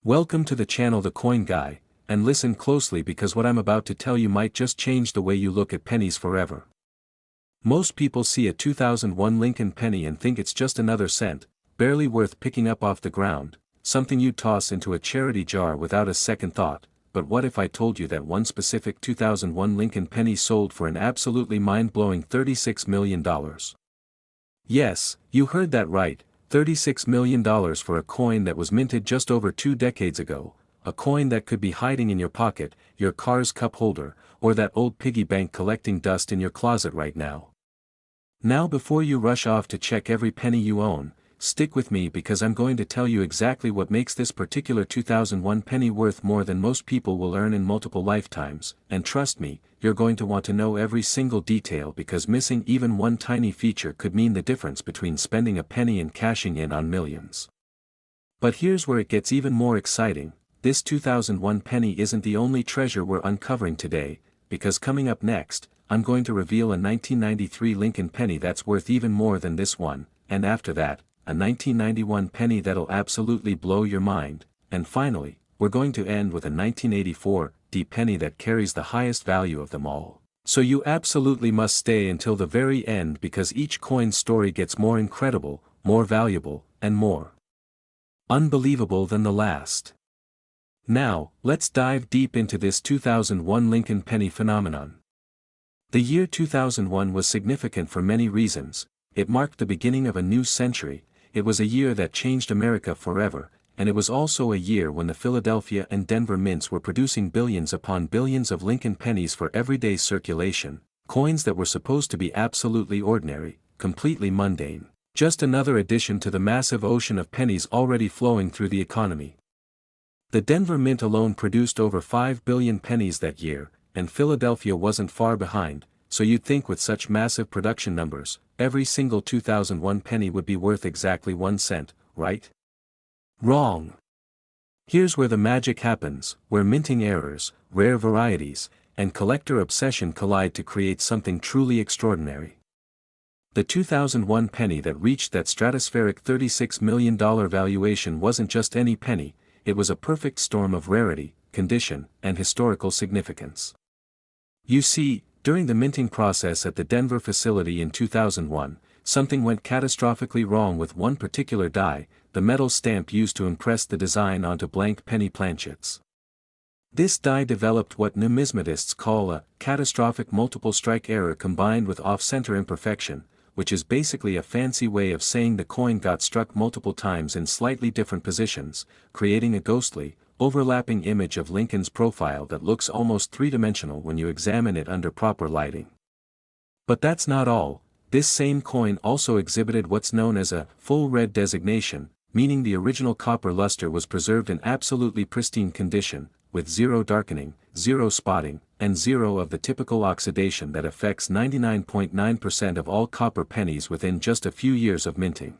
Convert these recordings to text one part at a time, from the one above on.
Welcome to the channel The Coin Guy, and listen closely because what I'm about to tell you might just change the way you look at pennies forever. Most people see a 2001 Lincoln penny and think it's just another cent, barely worth picking up off the ground, something you'd toss into a charity jar without a second thought. But what if I told you that one specific 2001 Lincoln penny sold for an absolutely mind-blowing $36 million? Yes, you heard that right. $36 million for a coin that was minted just over 2 decades ago, a coin that could be hiding in your pocket, your car's cup holder, or that old piggy bank collecting dust in your closet right now. Now before you rush off to check every penny you own, stick with me because I'm going to tell you exactly what makes this particular 2001 penny worth more than most people will earn in multiple lifetimes, and trust me, you're going to want to know every single detail because missing even one tiny feature could mean the difference between spending a penny and cashing in on millions. But here's where it gets even more exciting. This 2001 penny isn't the only treasure we're uncovering today, because coming up next, I'm going to reveal a 1993 Lincoln penny that's worth even more than this one, and after that, a 1991 penny that'll absolutely blow your mind, and finally, we're going to end with a 1984 D penny that carries the highest value of them all. So you absolutely must stay until the very end because each coin's story gets more incredible, more valuable, and more unbelievable than the last. Now, let's dive deep into this 2001 Lincoln penny phenomenon. The year 2001 was significant for many reasons. It marked the beginning of a new century. It was a year that changed America forever, and it was also a year when the Philadelphia and Denver mints were producing billions upon billions of Lincoln pennies for everyday circulation, coins that were supposed to be absolutely ordinary, completely mundane, just another addition to the massive ocean of pennies already flowing through the economy. The Denver Mint alone produced over 5 billion pennies that year, and Philadelphia wasn't far behind, so you'd think with such massive production numbers, every single 2001 penny would be worth exactly 1 cent, right? Wrong. Here's where the magic happens, where minting errors, rare varieties, and collector obsession collide to create something truly extraordinary. The 2001 penny that reached that stratospheric $36 million valuation wasn't just any penny, it was a perfect storm of rarity, condition, and historical significance. You see, during the minting process at the Denver facility in 2001, something went catastrophically wrong with one particular die, the metal stamp used to impress the design onto blank penny planchets. This die developed what numismatists call a catastrophic multiple strike error combined with off-center imperfection, which is basically a fancy way of saying the coin got struck multiple times in slightly different positions, creating a ghostly, overlapping image of Lincoln's profile that looks almost three-dimensional when you examine it under proper lighting. But that's not all. This same coin also exhibited what's known as a full red designation, meaning the original copper luster was preserved in absolutely pristine condition, with zero darkening, zero spotting, and zero of the typical oxidation that affects 99.9% of all copper pennies within just a few years of minting.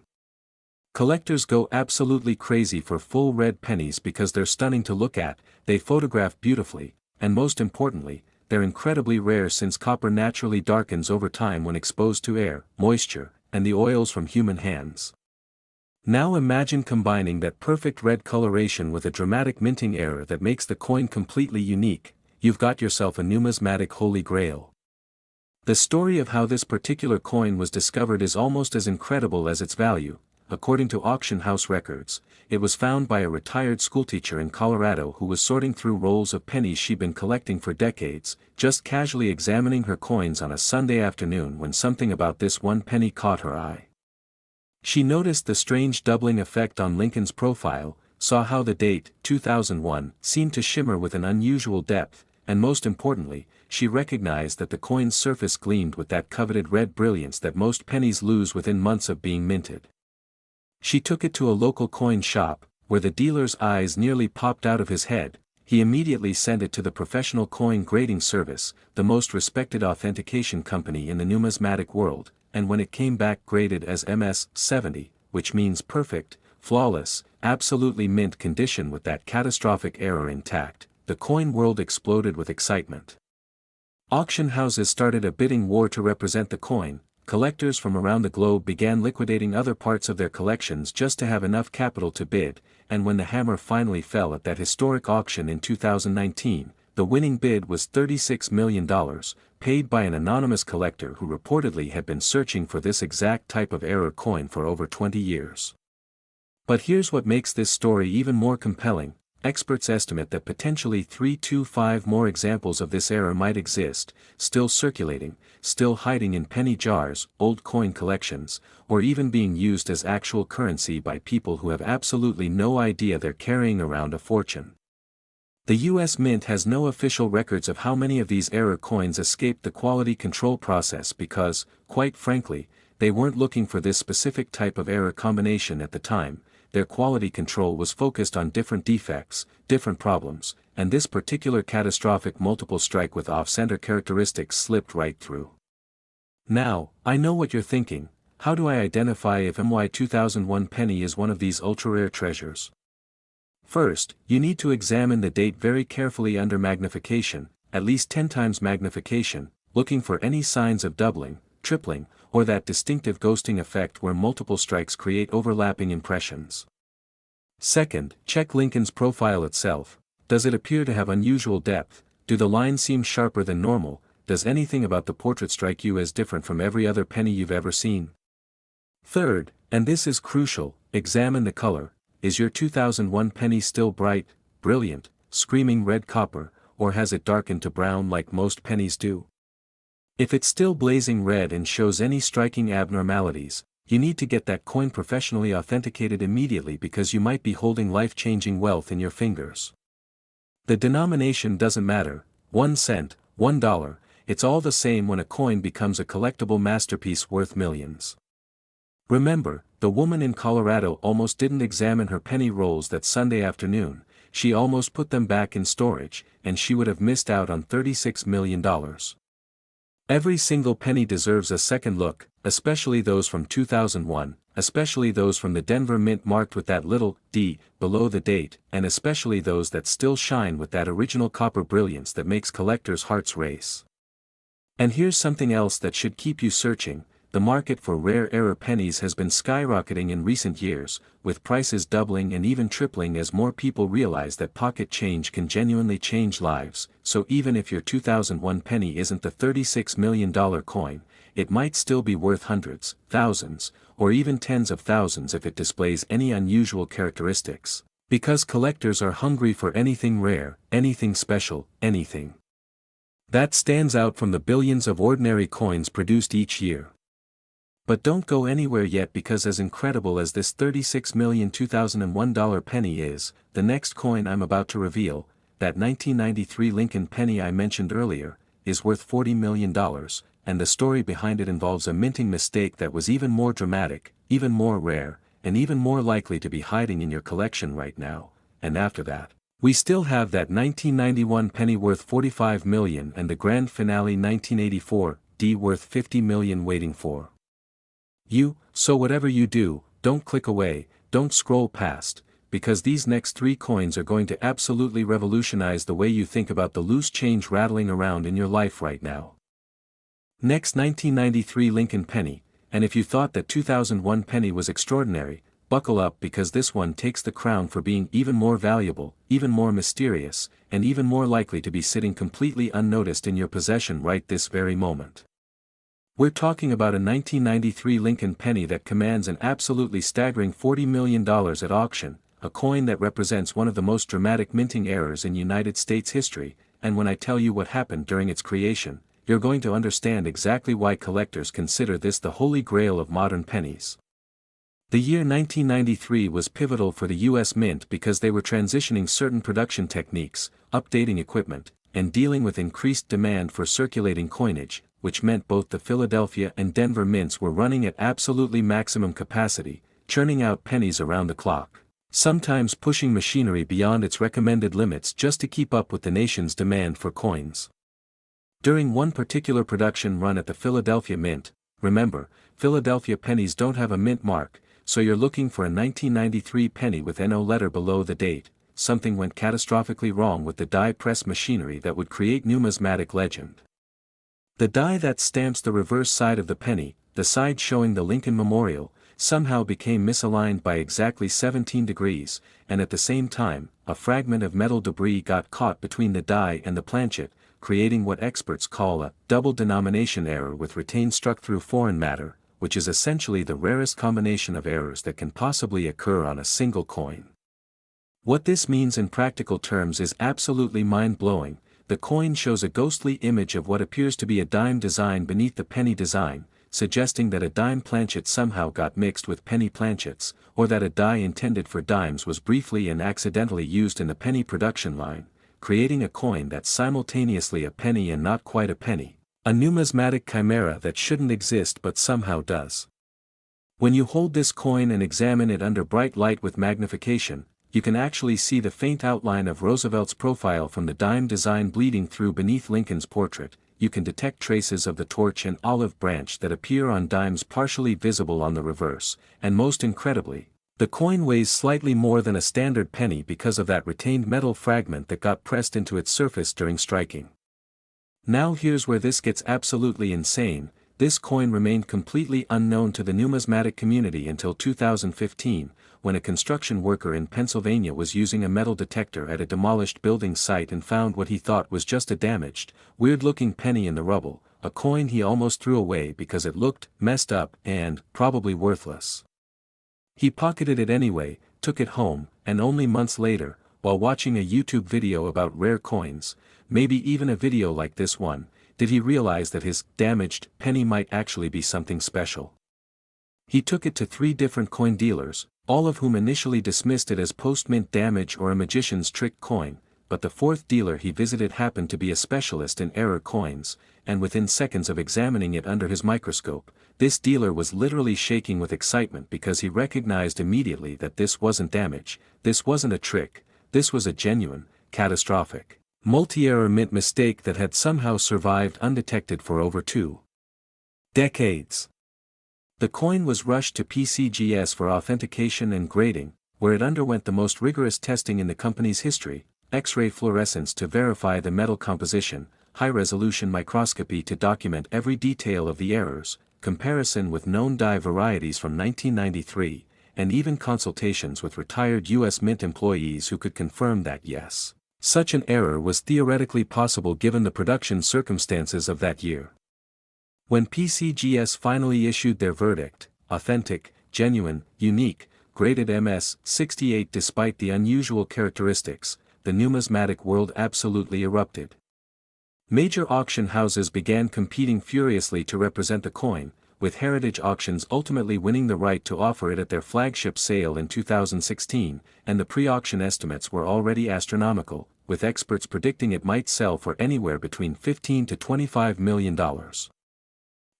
Collectors go absolutely crazy for full red pennies because they're stunning to look at, they photograph beautifully, and most importantly, they're incredibly rare since copper naturally darkens over time when exposed to air, moisture, and the oils from human hands. Now imagine combining that perfect red coloration with a dramatic minting error that makes the coin completely unique. You've got yourself a numismatic holy grail. The story of how this particular coin was discovered is almost as incredible as its value. According to auction house records, it was found by a retired schoolteacher in Colorado who was sorting through rolls of pennies she'd been collecting for decades, just casually examining her coins on a Sunday afternoon when something about this one penny caught her eye. She noticed the strange doubling effect on Lincoln's profile, saw how the date, 2001, seemed to shimmer with an unusual depth, and most importantly, she recognized that the coin's surface gleamed with that coveted red brilliance that most pennies lose within months of being minted. She took it to a local coin shop, where the dealer's eyes nearly popped out of his head. He immediately sent it to the Professional Coin Grading Service, the most respected authentication company in the numismatic world, and when it came back graded as MS-70, which means perfect, flawless, absolutely mint condition with that catastrophic error intact, the coin world exploded with excitement. Auction houses started a bidding war to represent the coin, collectors from around the globe began liquidating other parts of their collections just to have enough capital to bid, and when the hammer finally fell at that historic auction in 2019, the winning bid was $36 million, paid by an anonymous collector who reportedly had been searching for this exact type of error coin for over 20 years. But here's what makes this story even more compelling. Experts estimate that potentially 3 to 5 more examples of this error might exist, still circulating, still hiding in penny jars, old coin collections, or even being used as actual currency by people who have absolutely no idea they're carrying around a fortune. The US Mint has no official records of how many of these error coins escaped the quality control process because, quite frankly, they weren't looking for this specific type of error combination at the time. Their quality control was focused on different defects, different problems, and this particular catastrophic multiple strike with off-center characteristics slipped right through. Now, I know what you're thinking: how do I identify if my 2001 penny is one of these ultra-rare treasures? First, you need to examine the date very carefully under magnification, at least 10 times magnification, looking for any signs of doubling, tripling, or that distinctive ghosting effect where multiple strikes create overlapping impressions. Second, check Lincoln's profile itself. Does it appear to have unusual depth? Do the lines seem sharper than normal? Does anything about the portrait strike you as different from every other penny you've ever seen? Third, and this is crucial, examine the color. Is your 2001 penny still bright, brilliant, screaming red copper, or has it darkened to brown like most pennies do? If it's still blazing red and shows any striking abnormalities, you need to get that coin professionally authenticated immediately because you might be holding life-changing wealth in your fingers. The denomination doesn't matter, 1 cent, $1, it's all the same when a coin becomes a collectible masterpiece worth millions. Remember, the woman in Colorado almost didn't examine her penny rolls that Sunday afternoon. She almost put them back in storage, and she would have missed out on $36 million. Every single penny deserves a second look, especially those from 2001, especially those from the Denver Mint marked with that little D below the date, and especially those that still shine with that original copper brilliance that makes collectors' hearts race. And here's something else that should keep you searching: the market for rare error pennies has been skyrocketing in recent years, with prices doubling and even tripling as more people realize that pocket change can genuinely change lives. So even if your 2001 penny isn't the $36 million coin, it might still be worth hundreds, thousands, or even tens of thousands if it displays any unusual characteristics. Because collectors are hungry for anything rare, anything special, anything that stands out from the billions of ordinary coins produced each year. But don't go anywhere yet, because as incredible as this $36 million 2001 penny is, the next coin I'm about to reveal, that 1993 Lincoln penny I mentioned earlier, is worth $40 million, and the story behind it involves a minting mistake that was even more dramatic, even more rare, and even more likely to be hiding in your collection right now. And after that, we still have that 1991 penny worth $45 million and the grand finale 1984 D worth $50 million waiting for you. So whatever you do, don't click away, don't scroll past, because these next 3 coins are going to absolutely revolutionize the way you think about the loose change rattling around in your life right now. Next, 1993 Lincoln penny, and if you thought that 2001 penny was extraordinary, buckle up, because this one takes the crown for being even more valuable, even more mysterious, and even more likely to be sitting completely unnoticed in your possession right this very moment. We're talking about a 1993 Lincoln penny that commands an absolutely staggering $40 million at auction, a coin that represents one of the most dramatic minting errors in United States history, and when I tell you what happened during its creation, you're going to understand exactly why collectors consider this the holy grail of modern pennies. The year 1993 was pivotal for the US Mint because they were transitioning certain production techniques, updating equipment, and dealing with increased demand for circulating coinage, which meant both the Philadelphia and Denver mints were running at absolutely maximum capacity, churning out pennies around the clock, sometimes pushing machinery beyond its recommended limits just to keep up with the nation's demand for coins. During one particular production run at the Philadelphia Mint, remember, Philadelphia pennies don't have a mint mark, so you're looking for a 1993 penny with NO letter below the date, something went catastrophically wrong with the die press machinery that would create numismatic legend. The die that stamps the reverse side of the penny, the side showing the Lincoln Memorial, somehow became misaligned by exactly 17 degrees, and at the same time, a fragment of metal debris got caught between the die and the planchet, creating what experts call a double denomination error with retain struck through foreign matter, which is essentially the rarest combination of errors that can possibly occur on a single coin. What this means in practical terms is absolutely mind-blowing. The coin shows a ghostly image of what appears to be a dime design beneath the penny design, suggesting that a dime planchet somehow got mixed with penny planchets, or that a die intended for dimes was briefly and accidentally used in the penny production line, creating a coin that's simultaneously a penny and not quite a penny, a numismatic chimera that shouldn't exist but somehow does. When you hold this coin and examine it under bright light with magnification, you can actually see the faint outline of Roosevelt's profile from the dime design bleeding through beneath Lincoln's portrait. You can detect traces of the torch and olive branch that appear on dimes partially visible on the reverse, and most incredibly, the coin weighs slightly more than a standard penny because of that retained metal fragment that got pressed into its surface during striking. Now here's where this gets absolutely insane. This coin remained completely unknown to the numismatic community until 2015, when a construction worker in Pennsylvania was using a metal detector at a demolished building site and found what he thought was just a damaged, weird-looking penny in the rubble, a coin he almost threw away because it looked messed up and probably worthless. He pocketed it anyway, took it home, and only months later, while watching a YouTube video about rare coins, maybe even a video like this one, did he realize that his damaged penny might actually be something special. He took it to 3 different coin dealers, all of whom initially dismissed it as post-mint damage or a magician's trick coin, but the 4th dealer he visited happened to be a specialist in error coins, and within seconds of examining it under his microscope, this dealer was literally shaking with excitement because he recognized immediately that this wasn't damage, this wasn't a trick, this was a genuine, catastrophic, multi-error mint mistake that had somehow survived undetected for over 2 decades. The coin was rushed to PCGS for authentication and grading, where it underwent the most rigorous testing in the company's history, X-ray fluorescence to verify the metal composition, high-resolution microscopy to document every detail of the errors, comparison with known die varieties from 1993, and even consultations with retired U.S. Mint employees who could confirm that yes, such an error was theoretically possible given the production circumstances of that year. When PCGS finally issued their verdict, authentic, genuine, unique, graded MS-68 despite the unusual characteristics, the numismatic world absolutely erupted. Major auction houses began competing furiously to represent the coin, with Heritage Auctions ultimately winning the right to offer it at their flagship sale in 2016, and the pre-auction estimates were already astronomical, with experts predicting it might sell for anywhere between $15 to $25 million.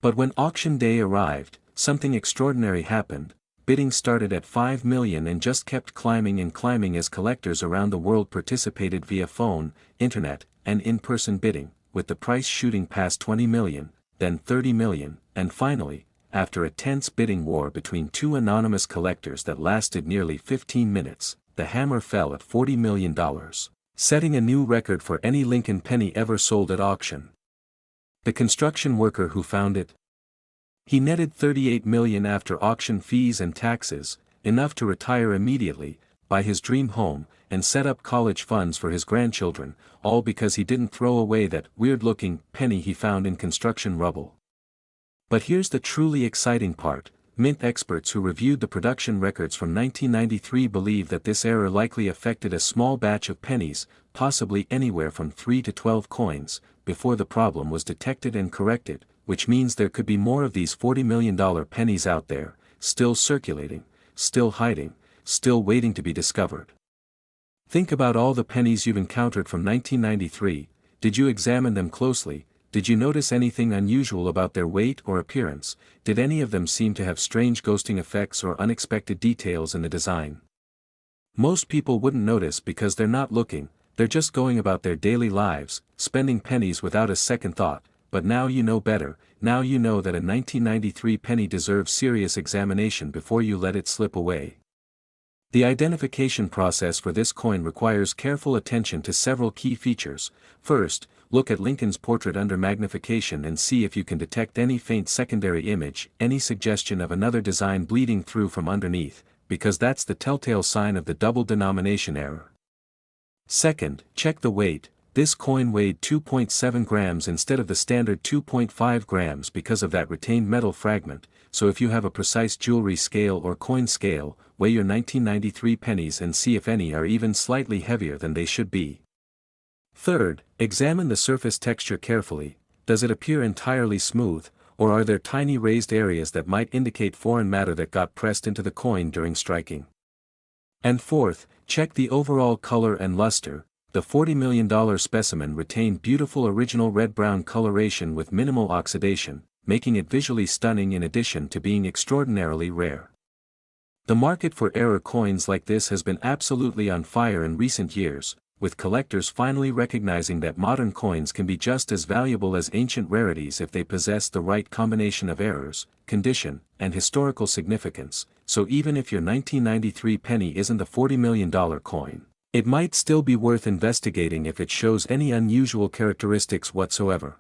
But when auction day arrived, something extraordinary happened. Bidding started at $5 million and just kept climbing and climbing as collectors around the world participated via phone, internet, and in-person bidding, with the price shooting past $20 million, then $30 million, and finally, after a tense bidding war between 2 anonymous collectors that lasted nearly 15 minutes, the hammer fell at $40 million, setting a new record for any Lincoln penny ever sold at auction. The construction worker who found it? He netted $38 million after auction fees and taxes, enough to retire immediately, buy his dream home, and set up college funds for his grandchildren, all because he didn't throw away that weird-looking penny he found in construction rubble. But here's the truly exciting part. Mint experts who reviewed the production records from 1993 believe that this error likely affected a small batch of pennies, possibly anywhere from 3 to 12 coins, before the problem was detected and corrected, which means there could be more of these $40 million pennies out there, still circulating, still hiding, still waiting to be discovered. Think about all the pennies you've encountered from 1993. Did you examine them closely? Did you notice anything unusual about their weight or appearance? Did any of them seem to have strange ghosting effects or unexpected details in the design? Most people wouldn't notice because they're not looking, they're just going about their daily lives, spending pennies without a second thought, but now you know better. Now you know that a 1993 penny deserves serious examination before you let it slip away. The identification process for this coin requires careful attention to several key features. First, look at Lincoln's portrait under magnification and see if you can detect any faint secondary image, any suggestion of another design bleeding through from underneath, because that's the telltale sign of the double denomination error. Second, check the weight. This coin weighed 2.7 grams instead of the standard 2.5 grams because of that retained metal fragment, so if you have a precise jewelry scale or coin scale, weigh your 1993 pennies and see if any are even slightly heavier than they should be. Third, examine the surface texture carefully. Does it appear entirely smooth, or are there tiny raised areas that might indicate foreign matter that got pressed into the coin during striking? And fourth, check the overall color and luster. The $40 million specimen retained beautiful original red-brown coloration with minimal oxidation, making it visually stunning in addition to being extraordinarily rare. The market for error coins like this has been absolutely on fire in recent years, with collectors finally recognizing that modern coins can be just as valuable as ancient rarities if they possess the right combination of errors, condition, and historical significance, so even if your 1993 penny isn't a $40 million coin, it might still be worth investigating if it shows any unusual characteristics whatsoever.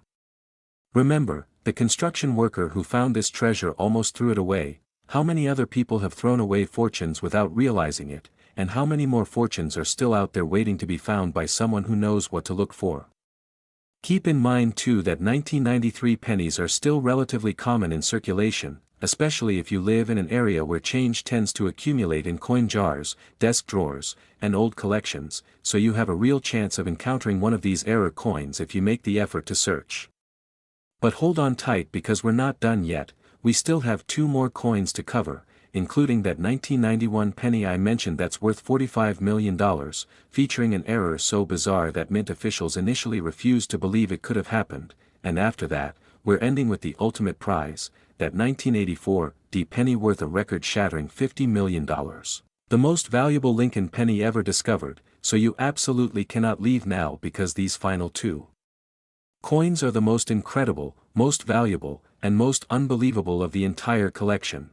Remember, the construction worker who found this treasure almost threw it away. How many other people have thrown away fortunes without realizing it, and how many more fortunes are still out there waiting to be found by someone who knows what to look for? Keep in mind too that 1993 pennies are still relatively common in circulation, especially if you live in an area where change tends to accumulate in coin jars, desk drawers, and old collections, so you have a real chance of encountering one of these error coins if you make the effort to search. But hold on tight because we're not done yet. We still have 2 more coins to cover, including that 1991 penny I mentioned that's worth $45 million, featuring an error so bizarre that mint officials initially refused to believe it could have happened, and after that, we're ending with the ultimate prize, that 1984 penny worth a record-shattering $50 million. The most valuable Lincoln penny ever discovered, so you absolutely cannot leave now because these final 2 coins are the most incredible, most valuable, and most unbelievable of the entire collection.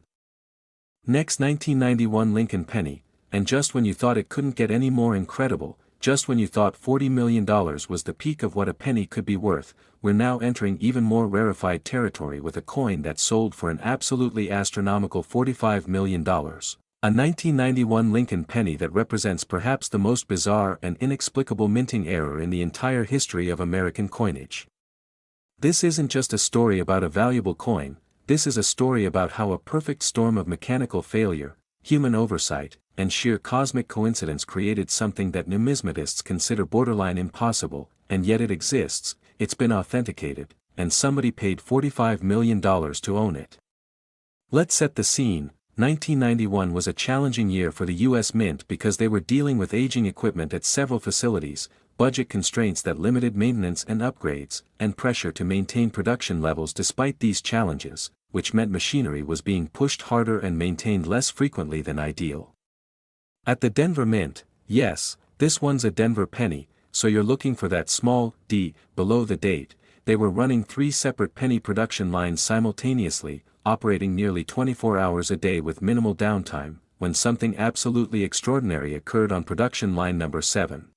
Next, 1991 Lincoln penny, and just when you thought it couldn't get any more incredible, just when you thought $40 million was the peak of what a penny could be worth, we're now entering even more rarefied territory with a coin that sold for an absolutely astronomical $45 million. A 1991 Lincoln penny that represents perhaps the most bizarre and inexplicable minting error in the entire history of American coinage. This isn't just a story about a valuable coin, this is a story about how a perfect storm of mechanical failure, human oversight, and sheer cosmic coincidence created something that numismatists consider borderline impossible, and yet it exists, it's been authenticated, and somebody paid $45 million to own it. Let's set the scene. 1991 was a challenging year for the U.S. Mint because they were dealing with aging equipment at several facilities, budget constraints that limited maintenance and upgrades, and pressure to maintain production levels despite these challenges, which meant machinery was being pushed harder and maintained less frequently than ideal. At the Denver Mint, yes, this one's a Denver penny, so you're looking for that small d below the date, they were running 3 separate penny production lines simultaneously, operating nearly 24 hours a day with minimal downtime, when something absolutely extraordinary occurred on production line number 7.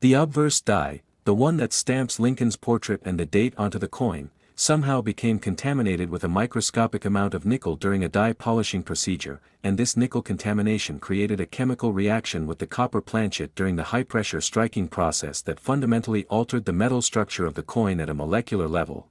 The obverse die, the one that stamps Lincoln's portrait and the date onto the coin, somehow became contaminated with a microscopic amount of nickel during a die polishing procedure, and this nickel contamination created a chemical reaction with the copper planchet during the high-pressure striking process that fundamentally altered the metal structure of the coin at a molecular level.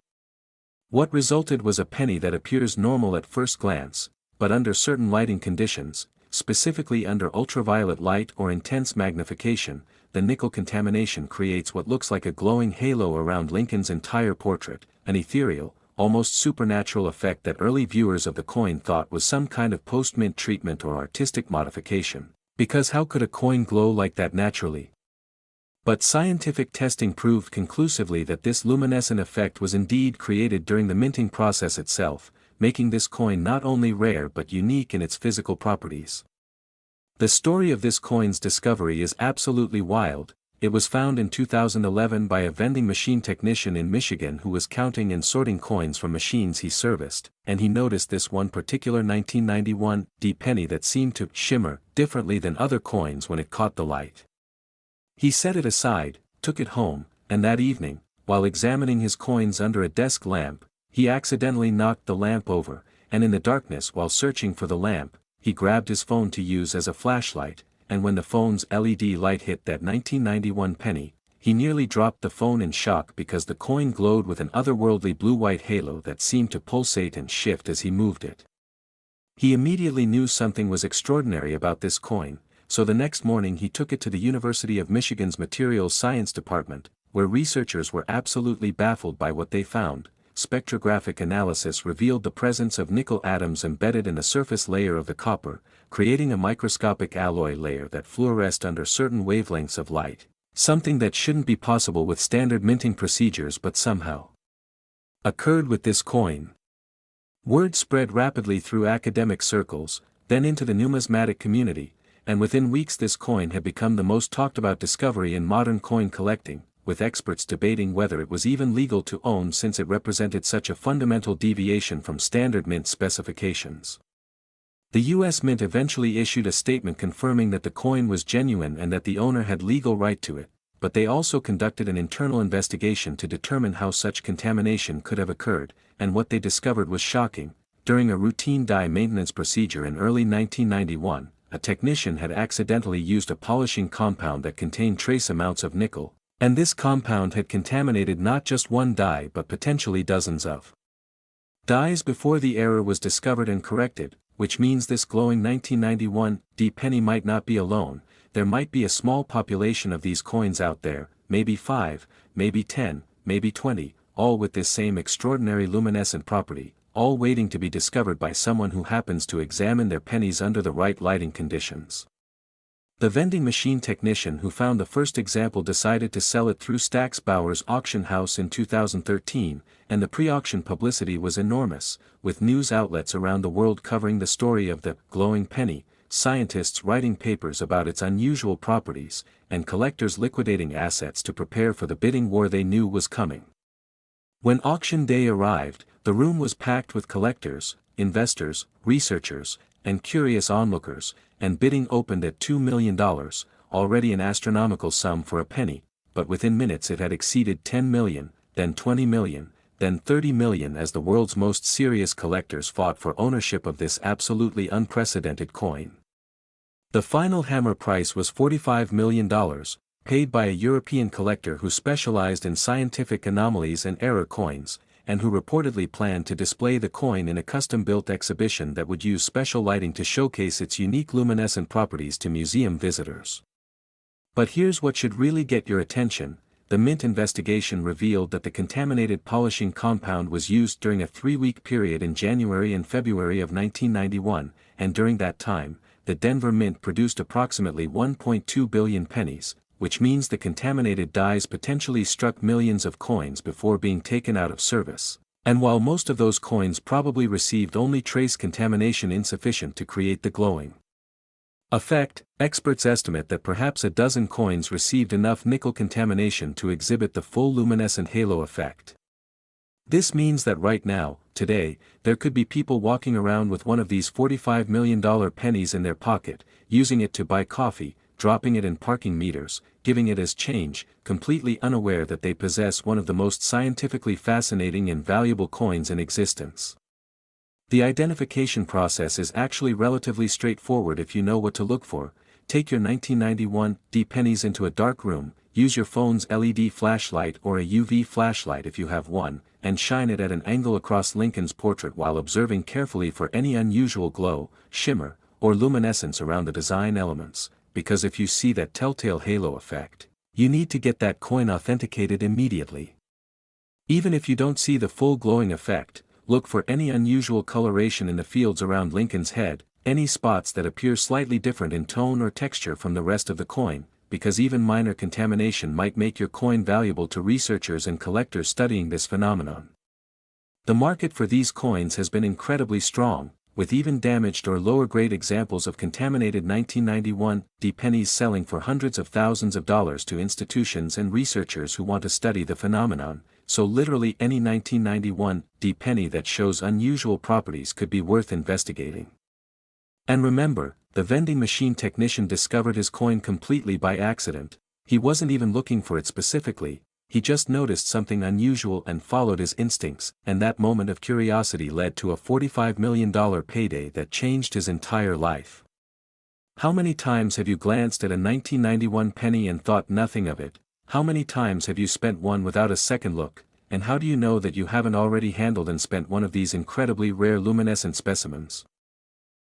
What resulted was a penny that appears normal at first glance, but under certain lighting conditions, specifically under ultraviolet light or intense magnification, the nickel contamination creates what looks like a glowing halo around Lincoln's entire portrait, an ethereal, almost supernatural effect that early viewers of the coin thought was some kind of post-mint treatment or artistic modification, because how could a coin glow like that naturally? But scientific testing proved conclusively that this luminescent effect was indeed created during the minting process itself, making this coin not only rare but unique in its physical properties. The story of this coin's discovery is absolutely wild, It was found in 2011 by a vending machine technician in Michigan who was counting and sorting coins from machines he serviced, and he noticed this one particular 1991 D penny that seemed to shimmer differently than other coins when it caught the light. He set it aside, took it home, and that evening, while examining his coins under a desk lamp, he accidentally knocked the lamp over, and in the darkness while searching for the lamp, he grabbed his phone to use as a flashlight, and when the phone's LED light hit that 1991 penny, he nearly dropped the phone in shock because the coin glowed with an otherworldly blue-white halo that seemed to pulsate and shift as he moved it. He immediately knew something was extraordinary about this coin, so the next morning he took it to the University of Michigan's Materials Science Department, where researchers were absolutely baffled by what they found. Spectrographic analysis revealed the presence of nickel atoms embedded in the surface layer of the copper, creating a microscopic alloy layer that fluoresced under certain wavelengths of light, something that shouldn't be possible with standard minting procedures but somehow occurred with this coin. Word spread rapidly through academic circles, then into the numismatic community, and within weeks this coin had become the most talked about discovery in modern coin collecting, with experts debating whether it was even legal to own since it represented such a fundamental deviation from standard mint specifications. The U.S. Mint eventually issued a statement confirming that the coin was genuine and that the owner had legal right to it, but they also conducted an internal investigation to determine how such contamination could have occurred, and what they discovered was shocking. During a routine die maintenance procedure in early 1991, a technician had accidentally used a polishing compound that contained trace amounts of nickel, and this compound had contaminated not just one die but potentially dozens of dies before the error was discovered and corrected, which means this glowing 1991 D penny might not be alone. There might be a small population of these coins out there, maybe 5, maybe 10, maybe 20, all with this same extraordinary luminescent property, all waiting to be discovered by someone who happens to examine their pennies under the right lighting conditions. The vending machine technician who found the first example decided to sell it through Stack's Bauer's auction house in 2013, and the pre-auction publicity was enormous, with news outlets around the world covering the story of the glowing penny, scientists writing papers about its unusual properties, and collectors liquidating assets to prepare for the bidding war they knew was coming. When auction day arrived, the room was packed with collectors, investors, researchers, and curious onlookers, and bidding opened at $2 million, already an astronomical sum for a penny, but within minutes it had exceeded 10 million, then 20 million, then 30 million as the world's most serious collectors fought for ownership of this absolutely unprecedented coin. The final hammer price was $45 million, paid by a European collector who specialized in scientific anomalies and error coins, and who reportedly planned to display the coin in a custom-built exhibition that would use special lighting to showcase its unique luminescent properties to museum visitors. But here's what should really get your attention. The Mint investigation revealed that the contaminated polishing compound was used during a 3-week period in January and February of 1991, and during that time, the Denver Mint produced approximately 1.2 billion pennies, which means the contaminated dies potentially struck millions of coins before being taken out of service. And while most of those coins probably received only trace contamination insufficient to create the glowing effect, experts estimate that perhaps a dozen coins received enough nickel contamination to exhibit the full luminescent halo effect. This means that right now, today, there could be people walking around with one of these $45 million pennies in their pocket, using it to buy coffee, dropping it in parking meters, giving it as change, completely unaware that they possess one of the most scientifically fascinating and valuable coins in existence. The identification process is actually relatively straightforward if you know what to look for. Take your 1991 D pennies into a dark room, use your phone's LED flashlight or a UV flashlight if you have one, and shine it at an angle across Lincoln's portrait while observing carefully for any unusual glow, shimmer, or luminescence around the design elements, because if you see that telltale halo effect, you need to get that coin authenticated immediately. Even if you don't see the full glowing effect, look for any unusual coloration in the fields around Lincoln's head, any spots that appear slightly different in tone or texture from the rest of the coin, because even minor contamination might make your coin valuable to researchers and collectors studying this phenomenon. The market for these coins has been incredibly strong, with even damaged or lower-grade examples of contaminated 1991 D pennies selling for hundreds of thousands of dollars to institutions and researchers who want to study the phenomenon. So literally any 1991 D penny that shows unusual properties could be worth investigating. And remember, the vending machine technician discovered his coin completely by accident. He wasn't even looking for it specifically, he just noticed something unusual and followed his instincts, and that moment of curiosity led to a $45 million payday that changed his entire life. How many times have you glanced at a 1991 penny and thought nothing of it? How many times have you spent one without a second look, and how do you know that you haven't already handled and spent one of these incredibly rare luminescent specimens?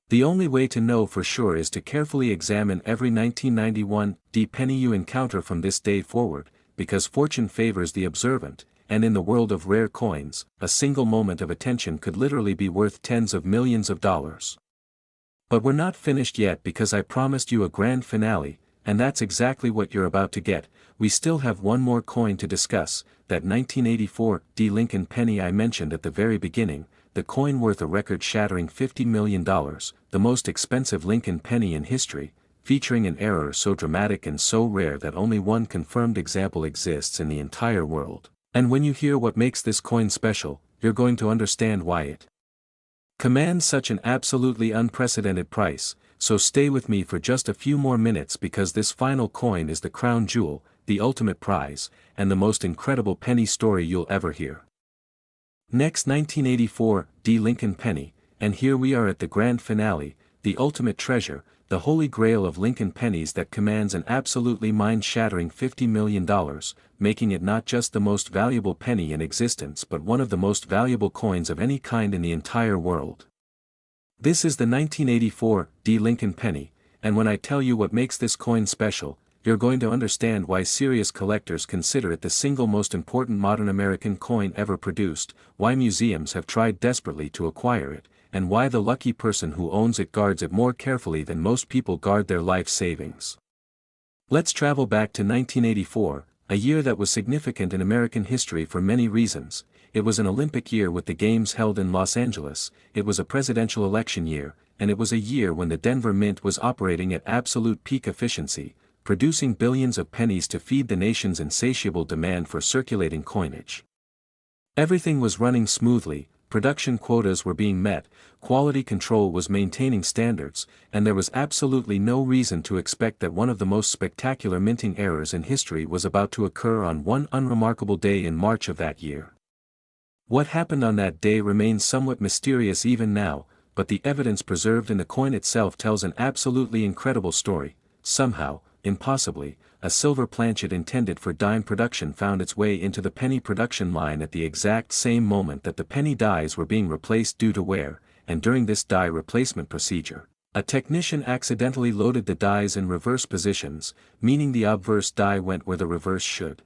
The only way to know for sure is to carefully examine every 1991 D penny you encounter from this day forward, because fortune favors the observant, and in the world of rare coins, a single moment of attention could literally be worth tens of millions of dollars. But we're not finished yet because I promised you a grand finale, and that's exactly what you're about to get. We still have one more coin to discuss, that 1984 D Lincoln penny I mentioned at the very beginning, the coin worth a record-shattering $50 million, the most expensive Lincoln penny in history, featuring an error so dramatic and so rare that only one confirmed example exists in the entire world. And when you hear what makes this coin special, you're going to understand why it commands such an absolutely unprecedented price. So stay with me for just a few more minutes because this final coin is the crown jewel, the ultimate prize, and the most incredible penny story you'll ever hear. Next, 1984 D Lincoln penny, and here we are at the grand finale, the ultimate treasure, the holy grail of Lincoln pennies that commands an absolutely mind-shattering $50 million, making it not just the most valuable penny in existence but one of the most valuable coins of any kind in the entire world. This is the 1984 D Lincoln penny, and when I tell you what makes this coin special, you're going to understand why serious collectors consider it the single most important modern American coin ever produced, why museums have tried desperately to acquire it, and why the lucky person who owns it guards it more carefully than most people guard their life savings. Let's travel back to 1984, a year that was significant in American history for many reasons. It was an Olympic year with the Games held in Los Angeles, it was a presidential election year, and it was a year when the Denver Mint was operating at absolute peak efficiency, producing billions of pennies to feed the nation's insatiable demand for circulating coinage. Everything was running smoothly, production quotas were being met, quality control was maintaining standards, and there was absolutely no reason to expect that one of the most spectacular minting errors in history was about to occur on one unremarkable day in March of that year. What happened on that day remains somewhat mysterious even now, but the evidence preserved in the coin itself tells an absolutely incredible story. Somehow, impossibly, a silver planchet intended for dime production found its way into the penny production line at the exact same moment that the penny dies were being replaced due to wear, and during this die replacement procedure, a technician accidentally loaded the dies in reverse positions, meaning the obverse die went where the reverse should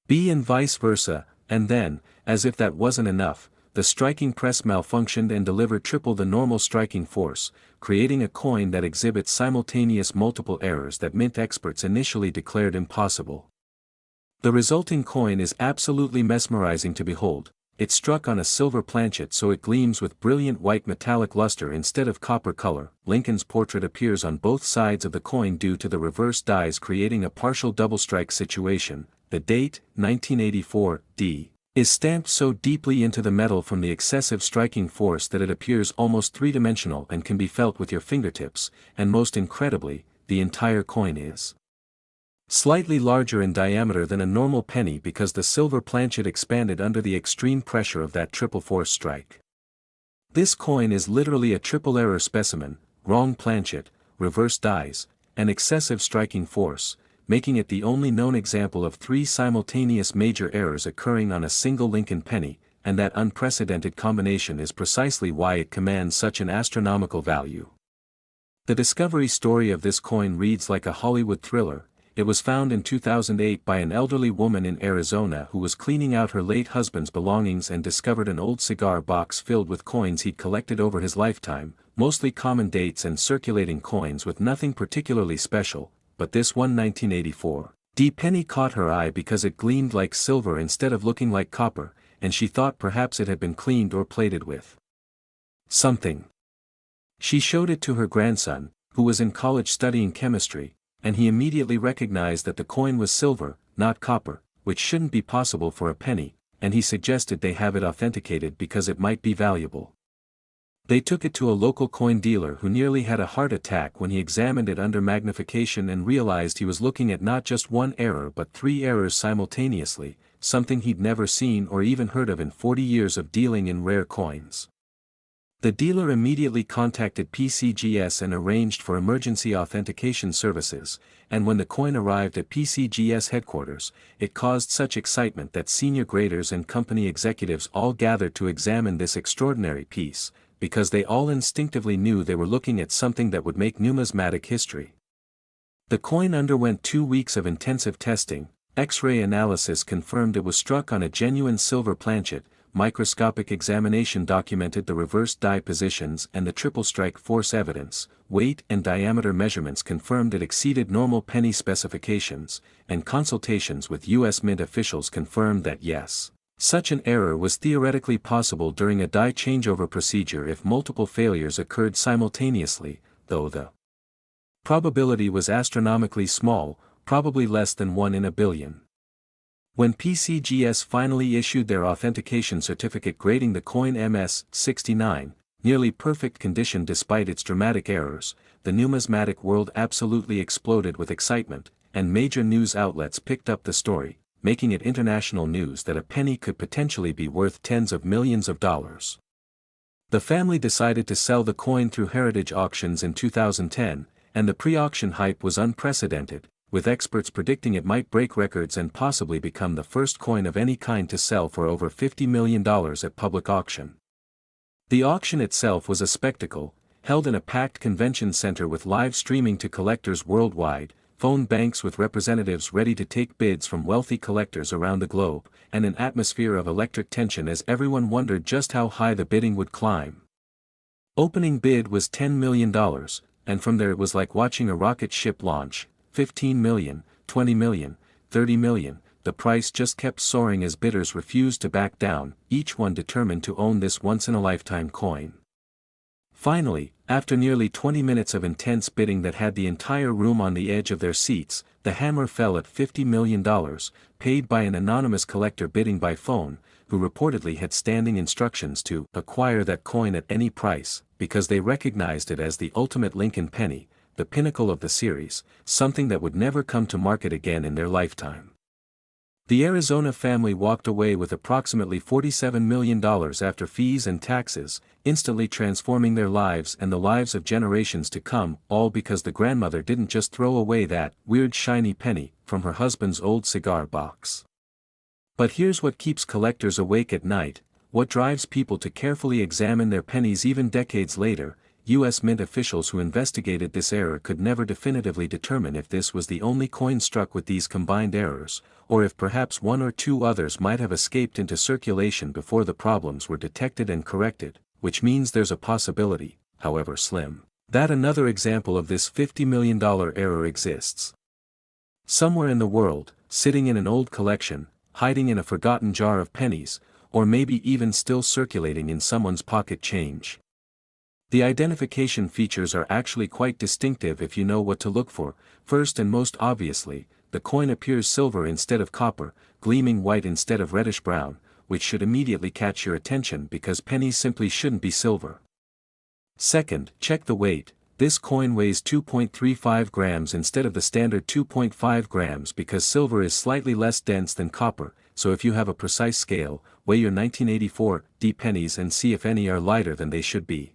be and vice versa, and then, as if that wasn't enough, the striking press malfunctioned and delivered triple the normal striking force, creating a coin that exhibits simultaneous multiple errors that mint experts initially declared impossible. The resulting coin is absolutely mesmerizing to behold. It struck on a silver planchet so it gleams with brilliant white metallic luster instead of copper color. Lincoln's portrait appears on both sides of the coin due to the reverse dies creating a partial double strike situation. The date, 1984, D, is stamped so deeply into the metal from the excessive striking force that it appears almost three-dimensional and can be felt with your fingertips, and most incredibly, the entire coin is slightly larger in diameter than a normal penny because the silver planchet expanded under the extreme pressure of that triple force strike. This coin is literally a triple error specimen, wrong planchet, reverse dies, and excessive striking force, making it the only known example of three simultaneous major errors occurring on a single Lincoln penny, and that unprecedented combination is precisely why it commands such an astronomical value. The discovery story of this coin reads like a Hollywood thriller. It was found in 2008 by an elderly woman in Arizona who was cleaning out her late husband's belongings and discovered an old cigar box filled with coins he'd collected over his lifetime, mostly common dates and circulating coins with nothing particularly special. But this one 1984 D penny caught her eye because it gleamed like silver instead of looking like copper, and she thought perhaps it had been cleaned or plated with something She showed it to her grandson, who was in college studying chemistry, and he immediately recognized that the coin was silver, not copper, which shouldn't be possible for a penny, and he suggested they have it authenticated because it might be valuable. They took it to a local coin dealer who nearly had a heart attack when he examined it under magnification and realized he was looking at not just one error but 3 errors simultaneously, something he'd never seen or even heard of in 40 years of dealing in rare coins. The dealer immediately contacted PCGS and arranged for emergency authentication services, and when the coin arrived at PCGS headquarters, it caused such excitement that senior graders and company executives all gathered to examine this extraordinary piece, because they all instinctively knew they were looking at something that would make numismatic history. The coin underwent 2 weeks of intensive testing. X-ray analysis confirmed it was struck on a genuine silver planchet. Microscopic examination documented the reversed die positions and the triple strike force evidence. Weight and diameter measurements confirmed it exceeded normal penny specifications, and consultations with U.S. Mint officials confirmed that yes, such an error was theoretically possible during a die changeover procedure if multiple failures occurred simultaneously, though the probability was astronomically small, probably less than 1 in a billion. When PCGS finally issued their authentication certificate grading the coin MS-69, nearly perfect condition despite its dramatic errors, the numismatic world absolutely exploded with excitement, and major news outlets picked up the story, making it international news that a penny could potentially be worth tens of millions of dollars. The family decided to sell the coin through heritage auctions in 2010, and the pre-auction hype was unprecedented, with experts predicting it might break records and possibly become the first coin of any kind to sell for over $50 million at public auction. The auction itself was a spectacle, held in a packed convention center with live streaming to collectors worldwide, phone banks with representatives ready to take bids from wealthy collectors around the globe, and an atmosphere of electric tension as everyone wondered just how high the bidding would climb. Opening bid was $10 million, and from there it was like watching a rocket ship launch. 15 million, 20 million, 30 million, the price just kept soaring as bidders refused to back down, each one determined to own this once-in-a-lifetime coin. Finally, after nearly 20 minutes of intense bidding that had the entire room on the edge of their seats, the hammer fell at $50 million, paid by an anonymous collector bidding by phone, who reportedly had standing instructions to acquire that coin at any price, because they recognized it as the ultimate Lincoln penny, the pinnacle of the series, something that would never come to market again in their lifetime. The Arizona family walked away with approximately $47 million after fees and taxes, instantly transforming their lives and the lives of generations to come, all because the grandmother didn't just throw away that weird shiny penny from her husband's old cigar box. But here's what keeps collectors awake at night, what drives people to carefully examine their pennies even decades later. U.S. Mint officials who investigated this error could never definitively determine if this was the only coin struck with these combined errors, or if perhaps 1 or 2 others might have escaped into circulation before the problems were detected and corrected, which means there's a possibility, however slim, that another example of this $50 million error exists. Somewhere in the world, sitting in an old collection, hiding in a forgotten jar of pennies, or maybe even still circulating in someone's pocket change. The identification features are actually quite distinctive if you know what to look for. First and most obviously, the coin appears silver instead of copper, gleaming white instead of reddish-brown, which should immediately catch your attention because pennies simply shouldn't be silver. Second, check the weight. This coin weighs 2.35 grams instead of the standard 2.5 grams because silver is slightly less dense than copper, so if you have a precise scale, weigh your 1984 D pennies and see if any are lighter than they should be.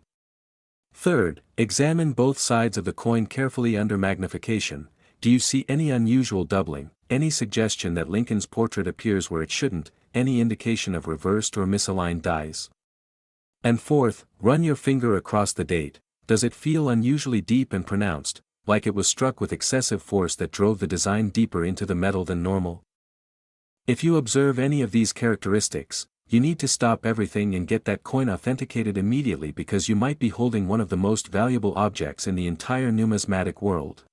Third, examine both sides of the coin carefully under magnification. Do you see any unusual doubling, any suggestion that Lincoln's portrait appears where it shouldn't, any indication of reversed or misaligned dies? And fourth, run your finger across the date. Does it feel unusually deep and pronounced, like it was struck with excessive force that drove the design deeper into the metal than normal? If you observe any of these characteristics, you need to stop everything and get that coin authenticated immediately because you might be holding one of the most valuable objects in the entire numismatic world.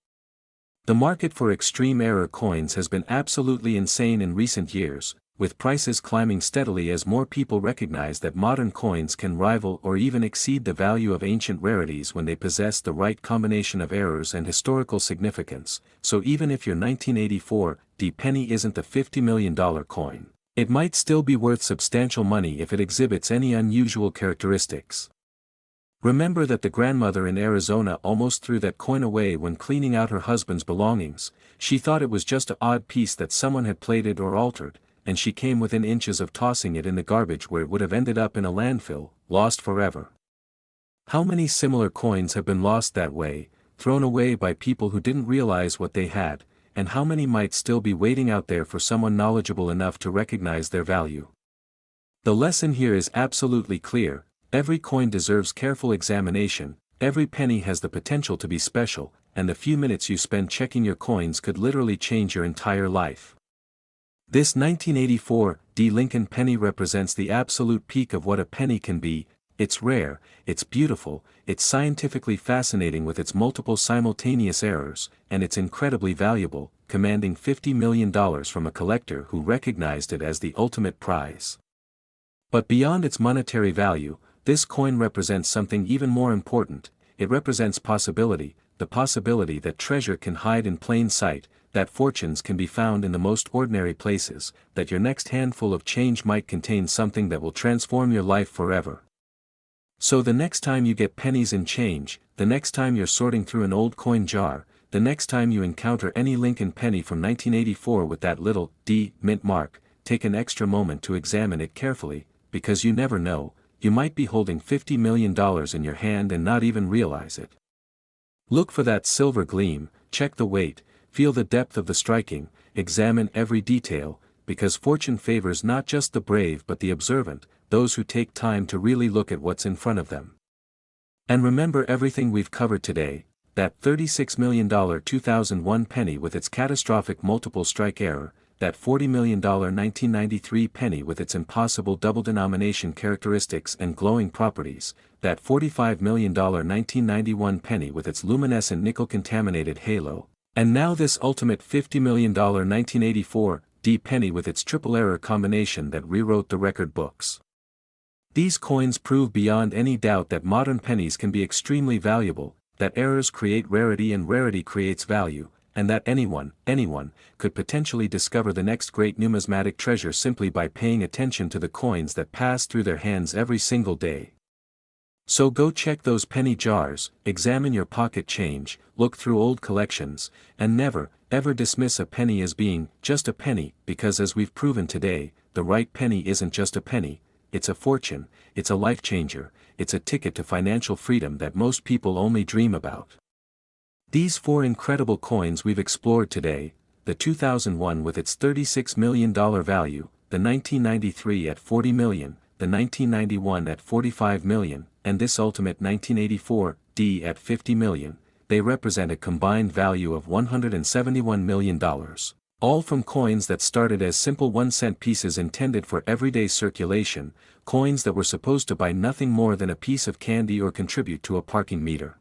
The market for extreme error coins has been absolutely insane in recent years, with prices climbing steadily as more people recognize that modern coins can rival or even exceed the value of ancient rarities when they possess the right combination of errors and historical significance. So even if your 1984 D penny isn't the $50 million coin, it might still be worth substantial money if it exhibits any unusual characteristics. Remember that the grandmother in Arizona almost threw that coin away when cleaning out her husband's belongings. She thought it was just an odd piece that someone had plated or altered, and she came within inches of tossing it in the garbage where it would have ended up in a landfill, lost forever. How many similar coins have been lost that way, thrown away by people who didn't realize what they had, and how many might still be waiting out there for someone knowledgeable enough to recognize their value? The lesson here is absolutely clear: every coin deserves careful examination, every penny has the potential to be special, and the few minutes you spend checking your coins could literally change your entire life. This 1984 D Lincoln penny represents the absolute peak of what a penny can be. It's rare, it's beautiful, it's scientifically fascinating with its multiple simultaneous errors, and it's incredibly valuable, commanding $50 million from a collector who recognized it as the ultimate prize. But beyond its monetary value, this coin represents something even more important. It represents possibility, the possibility that treasure can hide in plain sight, that fortunes can be found in the most ordinary places, that your next handful of change might contain something that will transform your life forever. So the next time you get pennies and change, the next time you're sorting through an old coin jar, the next time you encounter any Lincoln penny from 1984 with that little D mint mark, take an extra moment to examine it carefully, because you never know, you might be holding $50 million in your hand and not even realize it. Look for that silver gleam, check the weight, feel the depth of the striking, examine every detail, because fortune favors not just the brave but the observant, those who take time to really look at what's in front of them. And remember everything we've covered today: that $36 million 2001 penny with its catastrophic multiple strike error, that $40 million 1993 penny with its impossible double denomination characteristics and glowing properties, that $45 million 1991 penny with its luminescent nickel-contaminated halo, and now this ultimate $50 million 1984 D penny with its triple error combination that rewrote the record books. These coins prove beyond any doubt that modern pennies can be extremely valuable, that errors create rarity and rarity creates value, and that anyone could potentially discover the next great numismatic treasure simply by paying attention to the coins that pass through their hands every single day. So go check those penny jars, examine your pocket change, look through old collections, and never, ever dismiss a penny as being just a penny, because as we've proven today, the right penny isn't just a penny, it's a fortune, it's a life changer, it's a ticket to financial freedom that most people only dream about. These four incredible coins we've explored today: the 2001 with its $36 million value, the 1993 at $40 million, the 1991 at $45 million, and this ultimate 1984 D at $50 million, they represent a combined value of $171 million. All from coins that started as simple 1-cent pieces intended for everyday circulation, coins that were supposed to buy nothing more than a piece of candy or contribute to a parking meter.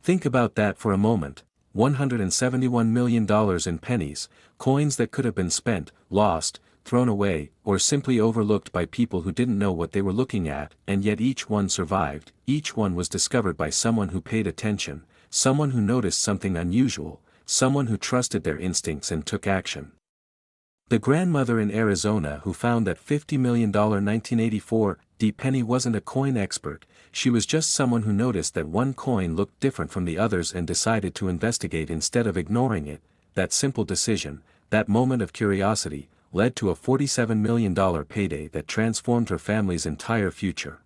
Think about that for a moment: $171 million in pennies, coins that could have been spent, lost, thrown away, or simply overlooked by people who didn't know what they were looking at, and yet each one survived, each one was discovered by someone who paid attention, someone who noticed something unusual, someone who trusted their instincts and took action. The grandmother in Arizona who found that $50 million 1984 D penny wasn't a coin expert, she was just someone who noticed that one coin looked different from the others and decided to investigate instead of ignoring it. That simple decision, that moment of curiosity, led to a $47 million payday that transformed her family's entire future.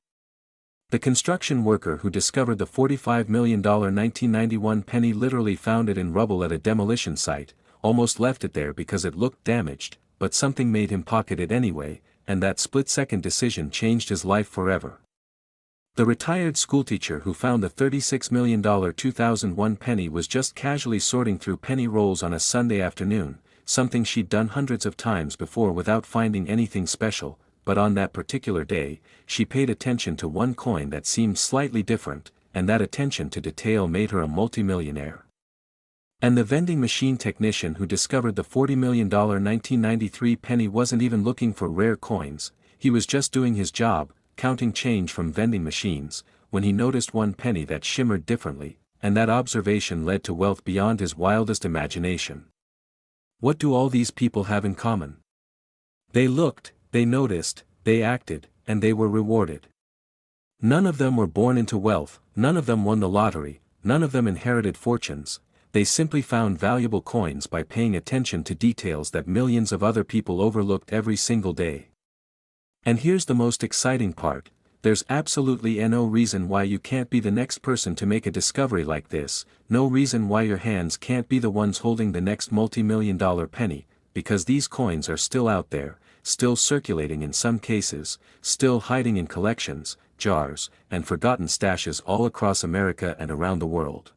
The construction worker who discovered the $45 million 1991 penny literally found it in rubble at a demolition site, almost left it there because it looked damaged, but something made him pocket it anyway, and that split-second decision changed his life forever. The retired schoolteacher who found the $36 million 2001 penny was just casually sorting through penny rolls on a Sunday afternoon, something she'd done hundreds of times before without finding anything special, but on that particular day, she paid attention to one coin that seemed slightly different, and that attention to detail made her a multimillionaire. And the vending machine technician who discovered the $40 million 1993 penny wasn't even looking for rare coins, he was just doing his job, counting change from vending machines, when he noticed one penny that shimmered differently, and that observation led to wealth beyond his wildest imagination. What do all these people have in common? They looked, they noticed, they acted, and they were rewarded. None of them were born into wealth, none of them won the lottery, none of them inherited fortunes. They simply found valuable coins by paying attention to details that millions of other people overlooked every single day. And here's the most exciting part: there's absolutely no reason why you can't be the next person to make a discovery like this, no reason why your hands can't be the ones holding the next multi-million-dollar penny, because these coins are still out there, still circulating in some cases, still hiding in collections, jars, and forgotten stashes all across America and around the world.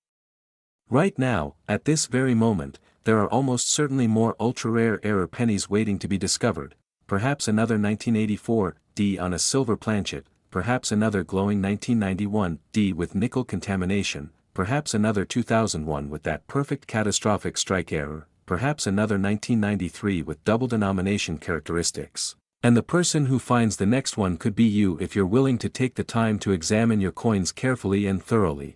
Right now, at this very moment, there are almost certainly more ultra-rare error pennies waiting to be discovered, perhaps another 1984 D on a silver planchet, perhaps another glowing 1991 D with nickel contamination, perhaps another 2001 with that perfect catastrophic strike error, perhaps another 1993 with double denomination characteristics. And the person who finds the next one could be you if you're willing to take the time to examine your coins carefully and thoroughly.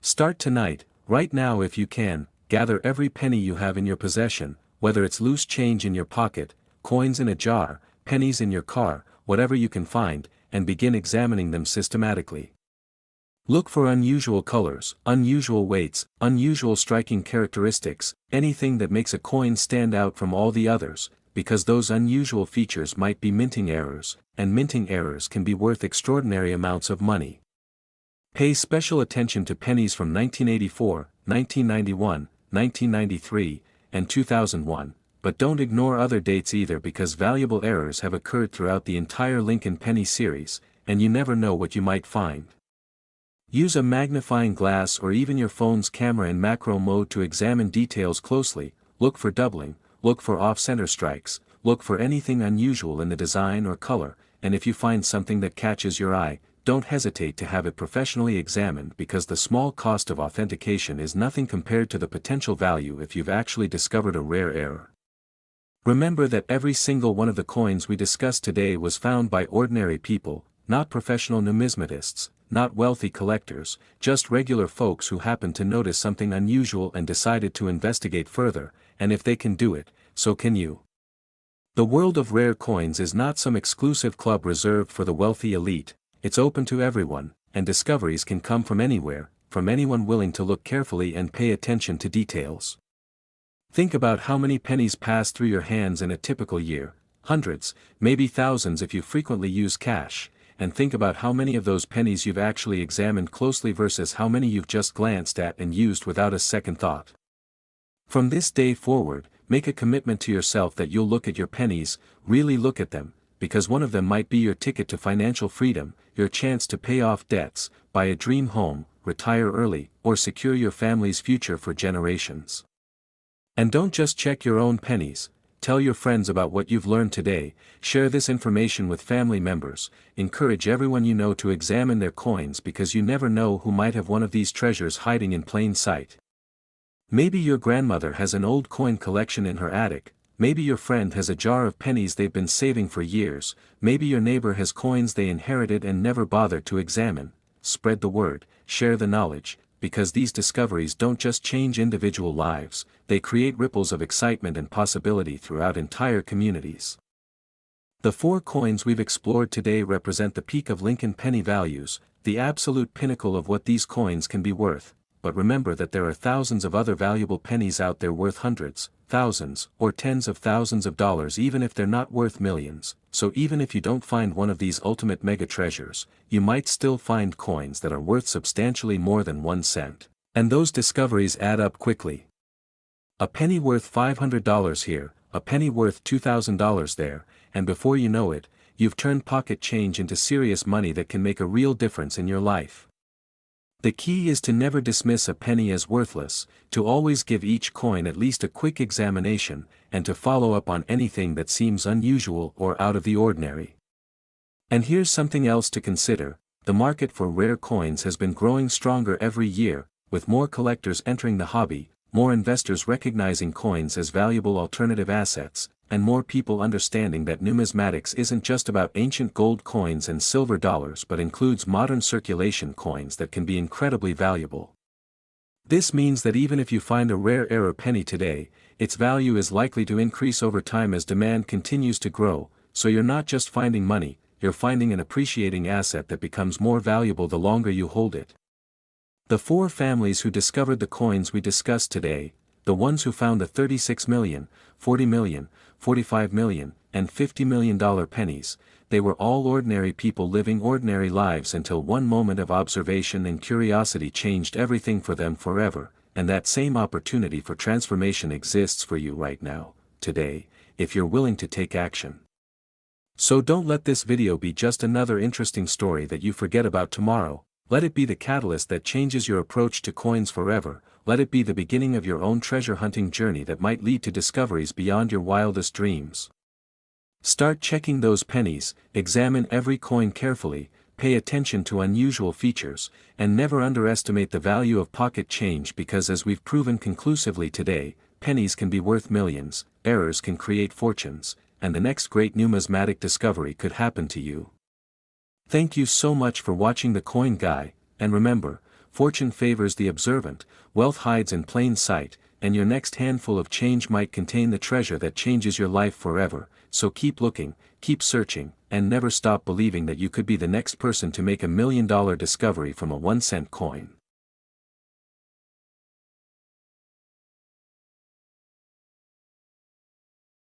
Start tonight. Right now if you can, gather every penny you have in your possession, whether it's loose change in your pocket, coins in a jar, pennies in your car, whatever you can find, and begin examining them systematically. Look for unusual colors, unusual weights, unusual striking characteristics, anything that makes a coin stand out from all the others, because those unusual features might be minting errors, and minting errors can be worth extraordinary amounts of money. Pay special attention to pennies from 1984, 1991, 1993, and 2001, but don't ignore other dates either because valuable errors have occurred throughout the entire Lincoln Penny series, and you never know what you might find. Use a magnifying glass or even your phone's camera in macro mode to examine details closely, look for doubling, look for off-center strikes, look for anything unusual in the design or color, and if you find something that catches your eye, don't hesitate to have it professionally examined because the small cost of authentication is nothing compared to the potential value if you've actually discovered a rare error. Remember that every single one of the coins we discussed today was found by ordinary people, not professional numismatists, not wealthy collectors, just regular folks who happened to notice something unusual and decided to investigate further, and if they can do it, so can you. The world of rare coins is not some exclusive club reserved for the wealthy elite. It's open to everyone, and discoveries can come from anywhere, from anyone willing to look carefully and pay attention to details. Think about how many pennies pass through your hands in a typical year, hundreds, maybe thousands if you frequently use cash, and think about how many of those pennies you've actually examined closely versus how many you've just glanced at and used without a second thought. From this day forward, make a commitment to yourself that you'll look at your pennies, really look at them, because one of them might be your ticket to financial freedom, your chance to pay off debts, buy a dream home, retire early, or secure your family's future for generations. And don't just check your own pennies, tell your friends about what you've learned today, share this information with family members, encourage everyone you know to examine their coins because you never know who might have one of these treasures hiding in plain sight. Maybe your grandmother has an old coin collection in her attic. Maybe your friend has a jar of pennies they've been saving for years, maybe your neighbor has coins they inherited and never bothered to examine. Spread the word, share the knowledge, because these discoveries don't just change individual lives, they create ripples of excitement and possibility throughout entire communities. The 4 coins we've explored today represent the peak of Lincoln penny values, the absolute pinnacle of what these coins can be worth, but remember that there are thousands of other valuable pennies out there worth hundreds, thousands, or tens of thousands of dollars even if they're not worth millions, so even if you don't find one of these ultimate mega treasures, you might still find coins that are worth substantially more than 1 cent. And those discoveries add up quickly. A penny worth $500 here, a penny worth $2,000 there, and before you know it, you've turned pocket change into serious money that can make a real difference in your life. The key is to never dismiss a penny as worthless, to always give each coin at least a quick examination, and to follow up on anything that seems unusual or out of the ordinary. And here's something else to consider: the market for rare coins has been growing stronger every year, with more collectors entering the hobby, more investors recognizing coins as valuable alternative assets, and more people understanding that numismatics isn't just about ancient gold coins and silver dollars but includes modern circulation coins that can be incredibly valuable. This means that even if you find a rare error penny today, its value is likely to increase over time as demand continues to grow, so you're not just finding money, you're finding an appreciating asset that becomes more valuable the longer you hold it. The four families who discovered the coins we discussed today, the ones who found the 36 million, 40 million, 45 million, and $50 million pennies, they were all ordinary people living ordinary lives until one moment of observation and curiosity changed everything for them forever, and that same opportunity for transformation exists for you right now, today, if you're willing to take action. So don't let this video be just another interesting story that you forget about tomorrow. Let it be the catalyst that changes your approach to coins forever. Let it be the beginning of your own treasure hunting journey that might lead to discoveries beyond your wildest dreams. Start checking those pennies, examine every coin carefully, pay attention to unusual features, and never underestimate the value of pocket change because as we've proven conclusively today, pennies can be worth millions, errors can create fortunes, and the next great numismatic discovery could happen to you. Thank you so much for watching The Coin Guy, and remember, fortune favors the observant, wealth hides in plain sight, and your next handful of change might contain the treasure that changes your life forever, so keep looking, keep searching, and never stop believing that you could be the next person to make $1 million discovery from a 1-cent coin.